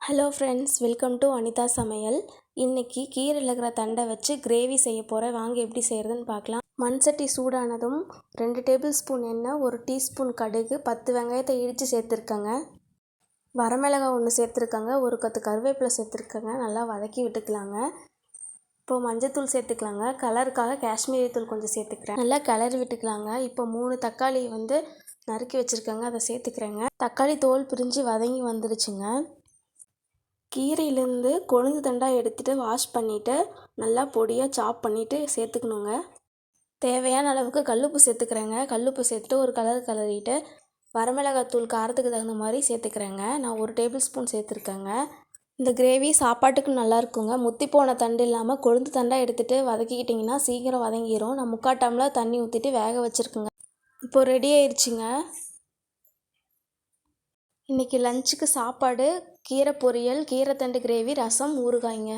Hello friends, welcome to Anitha Samayal. இன்றைக்கி கீரையில் இருக்கிற தண்டை வச்சு கிரேவி செய்ய போகிறேன். வாங்க எப்படி செய்கிறதுன்னு பார்க்கலாம். மண் சட்டி சூடானதும் 2 டேபிள் ஸ்பூன் எண்ணெய், 1 டீஸ்பூன் கடுகு, 10 வெங்காயத்தை இடித்து சேர்த்துருக்கேங்க. வரமிளகாய் 1 சேர்த்துருக்கேங்க. 1 கொத்து கருவேப்பிலை சேர்த்துருக்கேங்க. நல்லா வதக்கி விட்டுக்கலாங்க. இப்போது மஞ்சத்தூள் சேர்த்துக்கலாங்க. கலருக்காக காஷ்மீரி தூள் கொஞ்சம் சேர்த்துக்கிறேன். நல்லா கிளறி விட்டுக்கலாங்க. இப்போ 3 தக்காளி நறுக்கி வச்சுருக்கேங்க, அதை சேர்த்துக்கிறேங்க. தக்காளி தோல் பிரிஞ்சு வதங்கி வந்துருச்சுங்க. கீரையிலேருந்து கொழுந்து தண்டாக எடுத்துகிட்டு வாஷ் பண்ணிவிட்டு நல்லா பொடியாக சாப் பண்ணிவிட்டு சேர்த்துக்கணுங்க. தேவையான அளவுக்கு கல்லுப்பு சேர்த்துக்கிறேங்க. கல்லுப்பு சேர்த்துட்டு ஒரு கிளறிட்டு வரமிளகாத்தூள் காரத்துக்கு தகுந்த மாதிரி சேர்த்துக்கிறேங்க. நான் 1 டேபிள் ஸ்பூன் சேர்த்துருக்கேங்க. இந்த கிரேவி சாப்பாட்டுக்கு நல்லாயிருக்குங்க. முத்தி போன தண்டு இல்லாமல் கொழுந்து தண்டாக எடுத்துகிட்டு வதக்கிக்கிட்டிங்கன்னா சீக்கிரம் வதங்கிடும். நான் 3/4 டம்ளர் தண்ணி ஊற்றிட்டு வேக வச்சுருக்கேங்க. இப்போது ரெடி ஆயிடுச்சுங்க. இன்றைக்கி லஞ்சுக்கு சாப்பாடு, கீரை பொரியல், கீரை தண்டு கிரேவி, ரசம், ஊறுகாய்ங்க.